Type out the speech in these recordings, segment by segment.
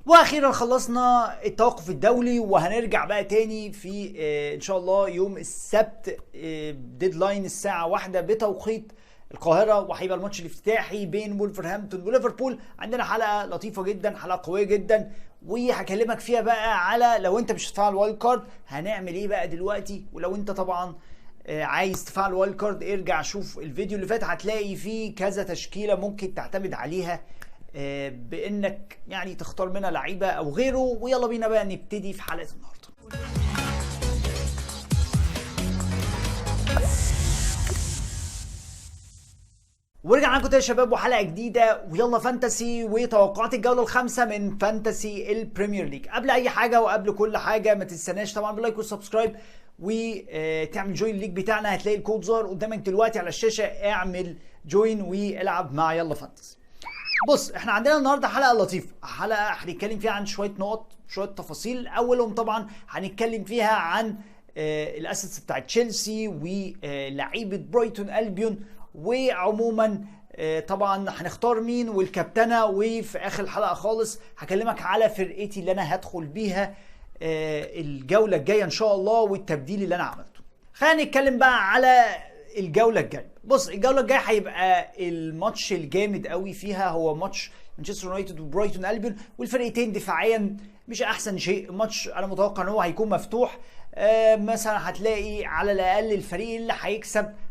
واخيرا خلصنا التوقف الدولي وهنرجع بقى تاني في ان شاء الله يوم السبت، ديدلاين الساعة 1 بتوقيت القاهرة، وهيبقى الماتش الافتتاحي بين وولفرهامبتون وليفربول. عندنا حلقة لطيفة جدا، حلقة قوية جدا، وهكلمك فيها بقى على لو انت مش هتدفع الوايلد كارد هنعمل ايه بقى دلوقتي. ولو انت طبعا عايز تفعل الوايلد كارد ارجع شوف الفيديو اللي فات، هتلاقي فيه كذا تشكيلة ممكن تعتمد عليها بانك يعني تختار منها لعيبه او غيره. ويلا بينا بقى نبتدي في حلقه النهارده. ورجعنا لكم تاني يا شباب وحلقه جديده، ويلا فانتسي وتوقعات الجوله الخامسه من فانتسي البريمير ليج. قبل اي حاجه وقبل كل حاجه ما تنساناش طبعا باللايك والسبسكرايب وتعمل جوين الليج بتاعنا. هتلاقي الكود ظاهر قدامك دلوقتي على الشاشه، اعمل جوين والعب مع يلا فانتسي. بص، احنا عندنا النهارده حلقه لطيفه، حلقه هنتكلم فيها عن شويه نقط، شويه تفاصيل. اولهم طبعا هنتكلم فيها عن الاسيتس بتاع تشيلسي ولعيبه برايتون البيون، وعموما طبعا هنختار مين والكابتنه. وفي اخر الحلقه خالص هكلمك على فرقتي اللي انا هدخل بيها الجوله الجايه ان شاء الله، والتبديل اللي انا عملته. خلينا نتكلم بقى على الجوله الجايه. بص، الجوله الجايه هيبقى الماتش الجامد قوي فيها هو ماتش مانشستر يونايتد وبرايتون البيون، والفرقتين دفاعيا مش احسن شيء. الماتش انا متوقع ان هو هيكون مفتوح. مثلا هتلاقي على الاقل الفريق اللي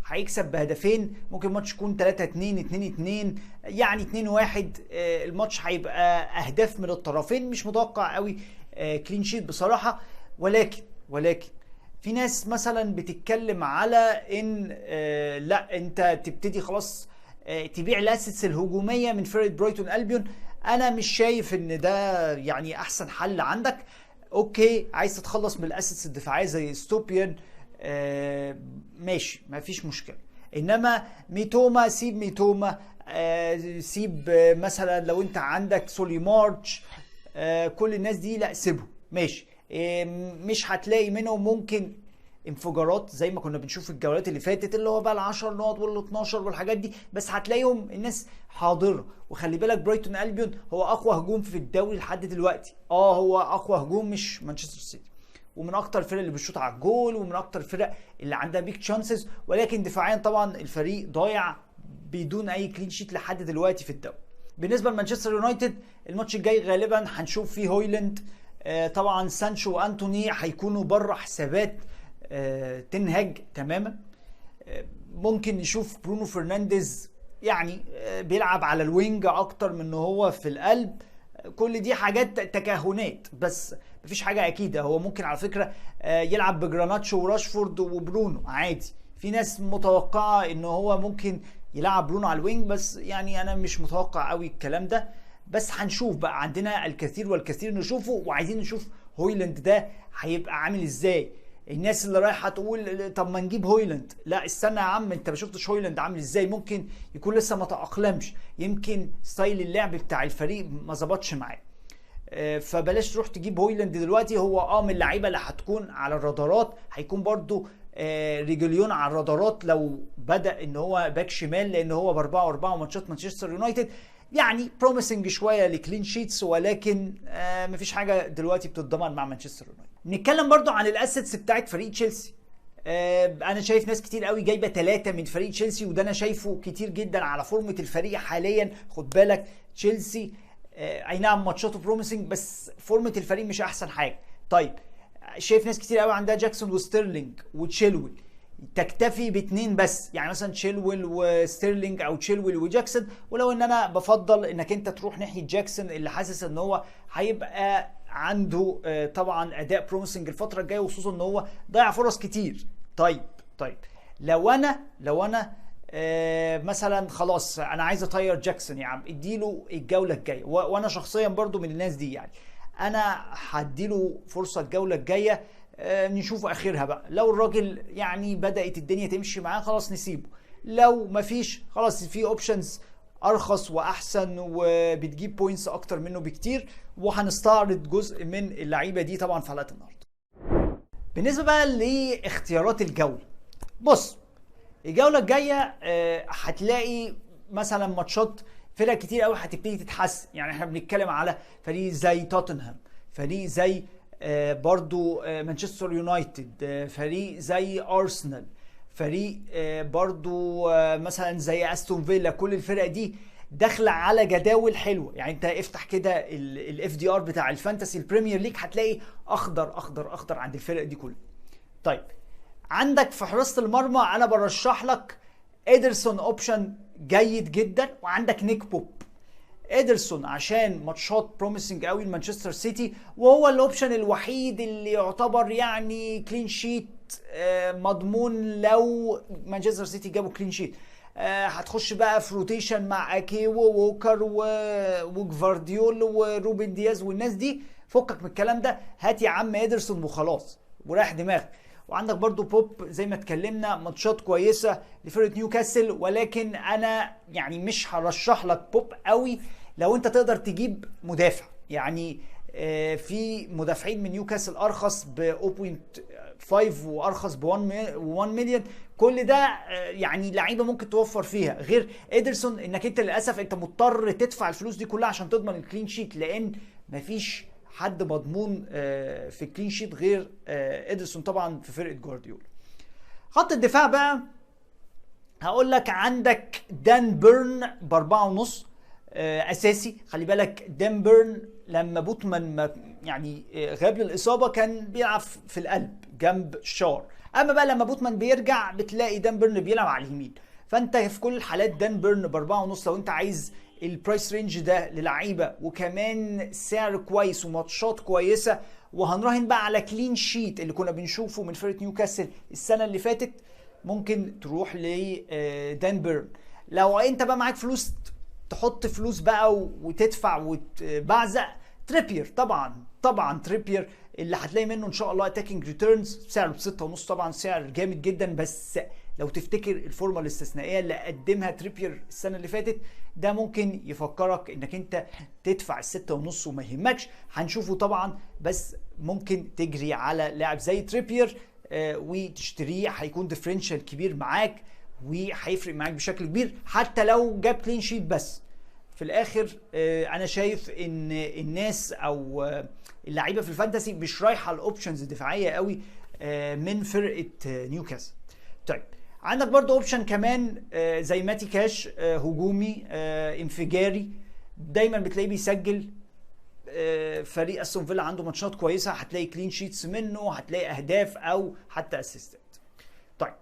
هيكسب بهدفين. ممكن الماتش يكون 3-2 2-2 يعني 2-1. الماتش هيبقى اهداف من الطرفين. مش متوقع قوي كلين شيت بصراحه، ولكن في ناس مثلا بتتكلم على ان لا انت تبتدي خلاص تبيع الاسيتس الهجوميه من فرقه برايتون البيون. انا مش شايف ان ده يعني احسن حل عندك. اوكي، عايز تتخلص من الاسيتس الدفاعيه زي ستوبيان، ماشي، ما فيش مشكله. انما ميتوما، سيب ميتوما، سيب مثلا لو انت عندك سولي مارتش، كل الناس دي لا سيبهم، ماشي. مش هتلاقي منهم ممكن انفجارات زي ما كنا بنشوف في الجولات اللي فاتت، اللي هو بقى ال10 نقط وال12 والحاجات دي، بس هتلاقيهم الناس حاضره. وخلي بالك برايتون البيون هو اقوى هجوم في الدوري لحد دلوقتي. هو اقوى هجوم مش مانشستر سيتي، ومن اكتر الفرق اللي بتشوط على الجول، ومن اكتر الفرق اللي عندها بيك تشانسز. ولكن دفاعيا طبعا الفريق ضايع بدون اي كلين شيت لحد دلوقتي في الدوري. بالنسبه لمانشستر يونايتد، الماتش الجاي غالبا هنشوف فيه هويلاند. طبعا سانشو وانتوني هيكونوا بره حسابات تنهج تماما. ممكن نشوف برونو فرنانديز يعني بيلعب على الوينج اكتر من ان هو في القلب. كل دي حاجات تكهنات، بس مفيش حاجه اكيده. هو ممكن على فكره يلعب بجراناتشو وراشفورد وبرونو عادي. في ناس متوقعه ان هو ممكن يلعب برونو على الوينج، بس يعني انا مش متوقع قوي الكلام ده. بس هنشوف بقى، عندنا الكثير والكثير نشوفه، وعايزين نشوف هويلاند ده هيبقى عامل ازاي. الناس اللي رايحه تقول طب ما نجيب هويلاند، لا استنى يا عم، انت ما شفتش هويلاند عامل ازاي. ممكن يكون لسه ما تأقلمش، يمكن ستايل اللعب بتاع الفريق ما ظبطش معاه. فبلاش تروح تجيب هويلاند دلوقتي. هو من اللعيبه اللي هتكون على الرادارات. هيكون برضو ريجوليون على الرادارات لو بدأ ان هو باك شمال، لان هو ب4-4 ماتشات مانشستر يونايتد يعني بروميسنج شويه لكلين شيتس، ولكن مفيش حاجه دلوقتي بتتضمن مع مانشستر يونايتد. نتكلم برضو عن الاسيتس بتاعت فريق تشيلسي. انا شايف ناس كتير قوي جايبه 3 من فريق تشيلسي، وده انا شايفه كتير جدا على فورمه الفريق حاليا. خد بالك تشيلسي اي نعم ماتشاته بروميسنج، بس فورمه الفريق مش احسن حاجه. طيب، شايف ناس كتير قوي عندها جاكسون وستيرلينج وتشيلويل، تكتفي باتنين بس، يعني مثلا تشيلويل وستيرلينج او تشيلويل وجاكسون. ولو ان انا بفضل انك انت تروح ناحيه جاكسون، اللي حاسس ان هو هيبقى عنده طبعا اداء بروميسنج الفتره الجايه، وخصوصا ان هو ضيع فرص كتير. طيب لو انا مثلا خلاص انا عايز اطير جاكسون، يا عم اديله الجوله الجايه. وانا شخصيا برضو من الناس دي، يعني انا هديله فرصه الجوله الجايه. نشوف اخرها بقى. لو الراجل يعني بدأت الدنيا تمشي معاه خلاص نسيبه، لو مفيش خلاص في اوبشنز ارخص واحسن وبتجيب بوينتس اكتر منه بكتير، وهنستعرض جزء من اللعيبه دي طبعا في حلقه النهارده. بالنسبه بقى لاختيارات الجوله، بص الجوله الجايه هتلاقي مثلا ماتشات فرق كتير قوي هتبتدي تتحسن. يعني احنا بنتكلم على فريق زي توتنهام، فريق زي برضو مانشستر يونايتد، فريق زي ارسنال، فريق برضو مثلا زي استون فيلا. كل الفرق دي داخله على جداول حلوه. يعني انت افتح كده الاف دي ار بتاع الفانتسي البريمير ليج هتلاقي اخضر اخضر اخضر عند الفرق دي كلها. طيب عندك في حراسه المرمى انا برشح لك إيدرسون اوبشن جيد جدا، وعندك نيك بوب. إيدرسون عشان ماتشات بروميسنج قوي لمانشستر سيتي، وهو الاوبشن الوحيد اللي يعتبر يعني كلين شيت مضمون لو مانشستر سيتي جابوا كلين شيت. هتخش بقى في روتيشن مع اكي ووكر وجفارديول وروبن دياز والناس دي، فكك من الكلام ده، هات يا عم إيدرسون وخلاص ورايح دماغك. وعندك برضو بوب زي ما اتكلمنا، ماتشات كويسه لفرقه نيوكاسل، ولكن انا يعني مش هرشح لك بوب قوي لو انت تقدر تجيب مدافع. يعني في مدافعين من نيوكاسل ارخص ب 0.5 وارخص ب 1 مليون. كل ده يعني لعيبه ممكن توفر فيها، غير إيدرسون انك انت للاسف انت مضطر تدفع الفلوس دي كلها عشان تضمن الكلين شيت، لان مفيش حد مضمون في الكلين شيت غير إيدرسون طبعا في فرقه جوارديولا. خط الدفاع بقى هقول لك عندك دان بيرن ب4.5 اساسي. خلي بالك دان بيرن لما بوتمان يعني غاب للاصابه كان بيلعب في القلب جنب شار، اما بقى لما بوتمان بيرجع بتلاقي دان بيرن بيلعب على اليمين. فانت في كل الحالات دان بيرن ب4.5 لو انت عايز البرايس رينج ده للعيبه وكمان سعر كويس وماتشات كويسه، وهنراهن بقى على كلين شيت اللي كنا بنشوفه من فرقه نيوكاسل السنه اللي فاتت، ممكن تروح لدان بيرن. لو انت بقى معاك فلوس تحط فلوس بقى وتدفع وتبعزق، تريبير طبعا تريبير اللي هتلاقي منه ان شاء الله اتاكينج ريتيرنز سعره ب6.5، طبعا سعر جامد جدا. بس لو تفتكر الفورمه الاستثنائيه اللي قدمها تريبير السنه اللي فاتت، ده ممكن يفكرك انك انت تدفع ال6.5 وما يهمكش. هنشوفه طبعا، بس ممكن تجري على لاعب زي تريبير وتشتريه، هيكون ديفرنشال كبير معاك وهيفرق معاك بشكل كبير حتى لو جاب كلين شيت. بس في الاخر انا شايف ان الناس او اللعيبه في الفانتسي مش رايحه الاوبشنز الدفاعيه قوي من فرقه نيوكاسل. طيب عندك برضو اوبشن كمان زي ماتي كاش، هجومي انفجاري، دايما بتلاقيه بيسجل. فريق استون فيلا عنده ماتشات كويسه، هتلاقي كلين شيتس منه، هتلاقي اهداف او حتى اسيستات. طيب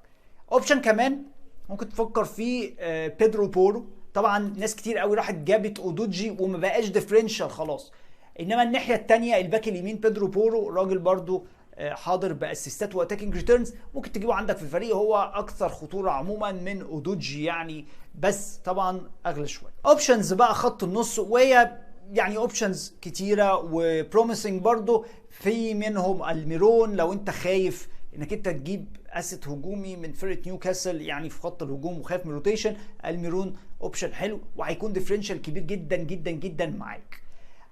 اوبشن كمان ممكن تفكر فيه بيدرو بورو. طبعا ناس كتير قوي راحت جابت اودوجي وما بقاش ديفرنشال خلاص، انما الناحيه الثانيه الباك اليمين بيدرو بورو راجل برضو حاضر باسيستات واتاكينج ريتيرنز، ممكن تجيبه عندك في الفريق. هو اكثر خطوره عموما من اودوجي يعني، بس طبعا اغلى شويه. اوبشنز بقى خط النص، وهي يعني اوبشنز كتيره وبروميسنج برضو، في منهم الميرون. لو انت خايف انك انت تجيب اسيت هجومي من فرقه نيوكاسل يعني في خط الهجوم وخايف من روتيشن، الميرون اوبشن حلو وهيكون ديفرنشال كبير جدا جدا جدا معاك.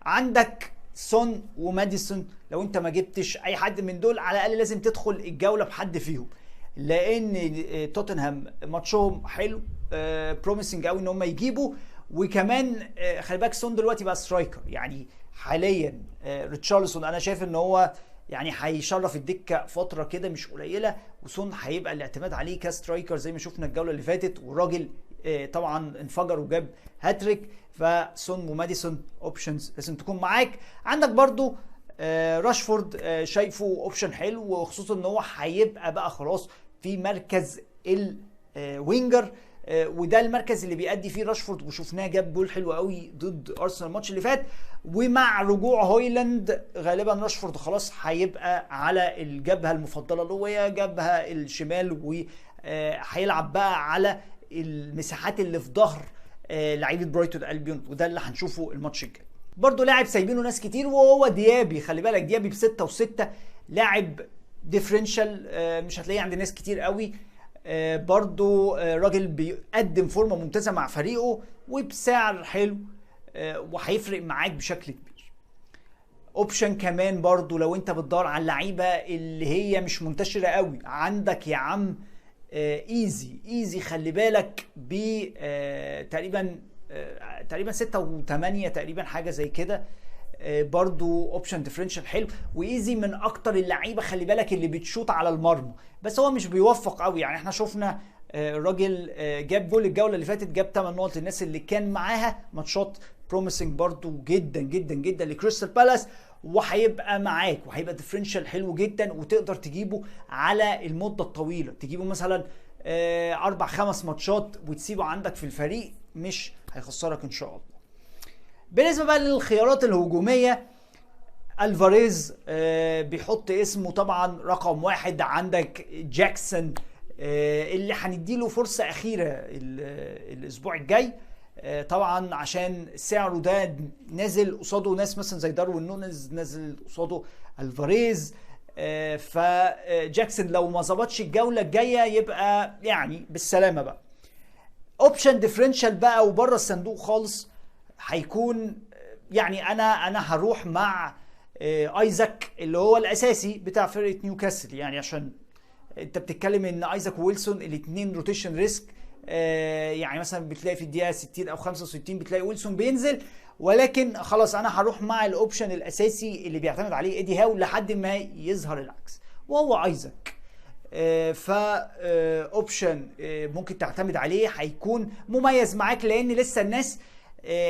عندك سون وماديسون، لو انت ما جبتش اي حد من دول على الاقل لازم تدخل الجوله بحد فيهم، لان توتنهام ماتشهم حلو بروميسنج قوي ان هم يجيبوا. وكمان خلي بالك سون دلوقتي بقى سترايكر، يعني حاليا ريتشارلسون انا شايف ان هو يعني هيشرف الدكه فتره كده مش قليله، وسون هيبقى الاعتماد عليه كسترايكر زي ما شفنا الجوله اللي فاتت، والراجل طبعا انفجر وجاب هاتريك. فسون وماديسون اوبشنز لازم تكون معاك. عندك برضو راشفورد، شايفه اوبشن حلو، وخصوصا ان هو هيبقى بقى خلاص في مركز الوينجر، وده المركز اللي بيأدي فيه راشفورد، وشفناه جاب جول حلو قوي ضد ارسنال الماتش اللي فات. ومع رجوع هويلاند غالبا راشفورد خلاص هيبقى على الجبهه المفضله له وهي جبهه الشمال، وهيلعب بقى على المساحات اللي في ظهر لعيبه برايتون البيون، وده اللي هنشوفه الماتش الجاي. برضو لاعب سايبينه ناس كتير وهو ديابي. خلي بالك ديابي ب6 و6 لاعب ديفرنشال، مش هتلاقيه عند ناس كتير قوي. برضو راجل بيقدم فورمه ممتازه مع فريقه وبسعر حلو، وهيفرق معاك بشكل كبير. اوبشن كمان برضو لو انت بتدور على اللعيبه اللي هي مش منتشره قوي، عندك يا عم ايزي. خلي بالك ب تقريبا تقريبا 6 و8 تقريبا، حاجه زي كده. برضو اوبشن ديفرنشال حلو، وايزي من اكتر اللعيبه خلي بالك اللي بتشوط على المرمى، بس هو مش بيوفق قوي. يعني احنا شفنا الراجل جاب جول الجوله اللي فاتت، جاب 8 نقط للناس اللي كان معاها ماتشات بروميسنج برضو جدا جدا جدا لكريستال بالاس، وهيبقى معاك وهيبقى ديفرنشال حلو جدا، وتقدر تجيبه على المده الطويله، تجيبه مثلا 4-5 ماتشات وتسيبه عندك في الفريق، مش هيخسرك ان شاء الله. بالنسبه بقى للخيارات الهجوميه، الفاريز بيحط اسمه طبعا رقم 1. عندك جاكسون اللي هنديله فرصه اخيره الاسبوع الجاي، طبعا عشان سعره ده نازل قصاده ناس مثلا زي داروين نونيز، نازل قصاده الفاريز. فجاكسون لو ما ظبطش الجوله الجايه يبقى يعني بالسلامه بقى. اوبشن ديفرنشال بقى وبره الصندوق خالص، هيكون يعني انا هروح مع ايزاك اللي هو الاساسي بتاع فرقه نيوكاسل، يعني عشان انت بتتكلم ان ايزاك وويلسون الاثنين روتيشن ريسك. يعني مثلا بتلاقي في الدقيقه 60 او 65 بتلاقي ويلسون بينزل، ولكن خلاص انا هروح مع الاوبشن الاساسي اللي بيعتمد عليه ايدي هاو لحد ما يظهر العكس، وهو ايزاك. اوبشن ممكن تعتمد عليه، هيكون مميز معاك لان لسه الناس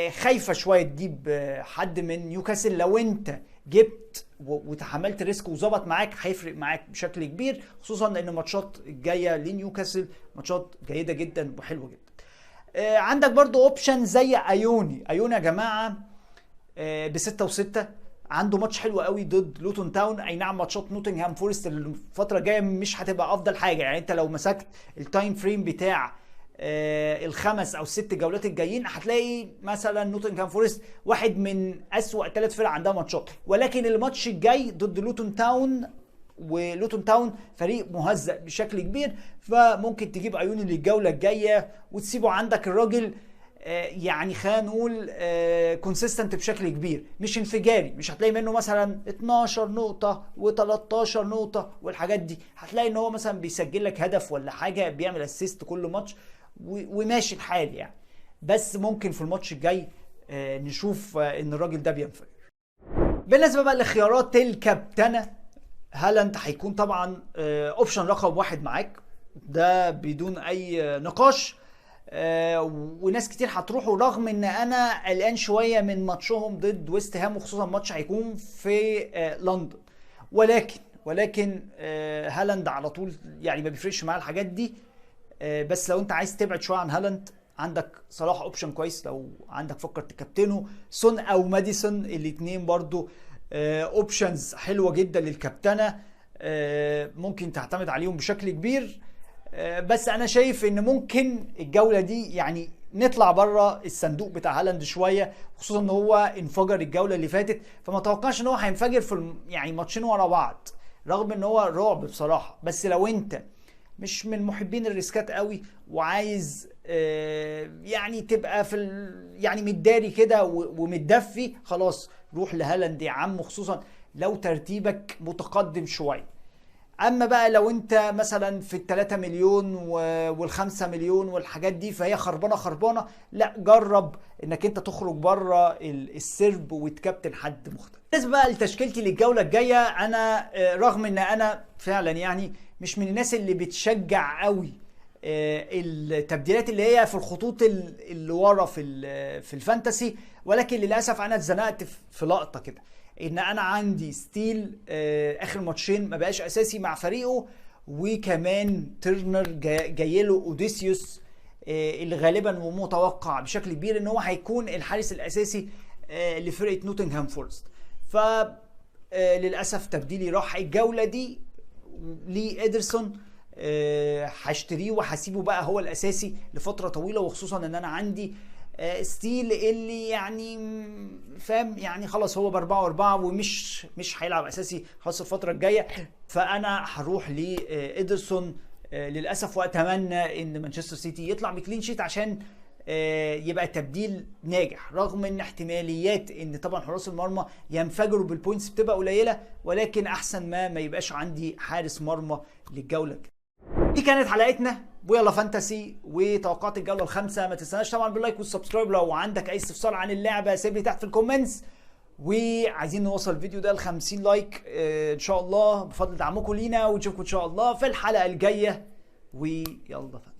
خايفه شويه تجيب حد من نيوكاسل. لو انت جبت وتحملت ريسك وظبط معاك هيفرق معاك بشكل كبير، خصوصا ان الماتشات الجايه لنيوكاسل ماتشات جيده جدا وحلوه جدا. عندك برضو اوبشن زي ايوني يا جماعه ب6 و6، عنده ماتش حلو قوي ضد لوتون تاون. اي نعم ماتشات نوتنغهام فورست الفتره الجايه مش هتبقى افضل حاجه، يعني انت لو مسكت التايم فريم بتاع ال5 أو 6 جولات الجايين هتلاقي مثلا نوتنغهام فورست واحد من اسوأ 3 فرق عندها ماتشات، ولكن الماتش الجاي ضد لوتون تاون، ولوتون تاون فريق مهزأ بشكل كبير، فممكن تجيب عيوني للجوله الجايه وتسيبه عندك. الراجل يعني خلينا نقول كونسيستنت بشكل كبير، مش انفجاري، مش هتلاقي منه مثلا 12 نقطة و13 نقطة والحاجات دي، هتلاقي ان هو مثلا بيسجل لك هدف ولا حاجة، بيعمل اسيست كل ماتش وماشي الحال يعني. بس ممكن في الماتش الجاي نشوف ان الراجل ده بينفجر. بالنسبة بقى لخيارات الكابتنة، هالاند هيكون طبعا اوبشن رقم 1 معاك، ده بدون اي نقاش. وناس كتير هتروحوا، رغم ان انا قلقان شويه من ماتشهم ضد ويست هام، وخصوصا ماتش هيكون في لندن، ولكن هالاند على طول يعني ما بيفرقش معاه الحاجات دي. بس لو انت عايز تبعد شويه عن هالاند، عندك صلاح اوبشن كويس لو عندك فكر تكابتنه، سون او ماديسون الاثنين برضو اوبشنز حلوه جدا للكابتنه، ممكن تعتمد عليهم بشكل كبير. بس انا شايف ان ممكن الجوله دي يعني نطلع بره الصندوق بتاع هالاند شويه، خصوصا ان هو انفجر الجوله اللي فاتت، فما اتوقعش ان هو هينفجر في يعني ماتشين ورا بعض، رغم ان هو رعب بصراحه. بس لو انت مش من محبين الريسكات قوي وعايز يعني تبقى في يعني متداري كده ومتدفي، خلاص روح لهالاند يا عم، خصوصا لو ترتيبك متقدم شويه. اما بقى لو انت مثلا في ال3 مليون وال5 مليون والحاجات دي، فهي خربانه، لا جرب انك انت تخرج بره السرب وتكابتن حد مختلف. بالنسبه بقى لتشكيلتي للجوله الجايه، انا رغم ان انا فعلا يعني مش من الناس اللي بتشجع قوي التبديلات اللي هي في الخطوط اللي ورا في الفانتسي، ولكن للاسف انا اتزنقت في لقطه كده، ان انا عندي ستيل اخر ماتشين ما بقاش اساسي مع فريقه، وكمان تيرنر جاي له اوديسيوس اللي غالبا ومتوقع بشكل كبير ان هو هيكون الحارس الاساسي لفرقه نوتنغهام فورست. ف للاسف تبديلي راح الجوله دي لإيدرسون، هشتريه وهسيبه بقى هو الاساسي لفتره طويله، وخصوصا ان انا عندي ستيل اللي يعني فاهم يعني خلاص هو ب4-4 ومش هيلعب اساسي خلاص الفتره الجايه، فانا هروح لإيدرسون للاسف. واتمنى ان مانشستر سيتي يطلع بكلين شيت عشان يبقى تبديل ناجح، رغم ان احتماليات ان طبعا حراس المرمى ينفجروا بالبوينتس بتبقى قليله، ولكن احسن ما يبقاش عندي حارس مرمى للجوله. دي كانت حلقتنا ويلا فانتسي وتوقعات الجوله الخامسه. ما تنساش طبعا باللايك والسبسكرايب. لو عندك اي استفسار عن اللعبه سيب لي تحت في الكومنتس. وعايزين نوصل الفيديو ده ل 50 لايك ان شاء الله بفضل دعمكم لينا، ونشوفكم ان شاء الله في الحلقه الجايه. ويلا فانتسي.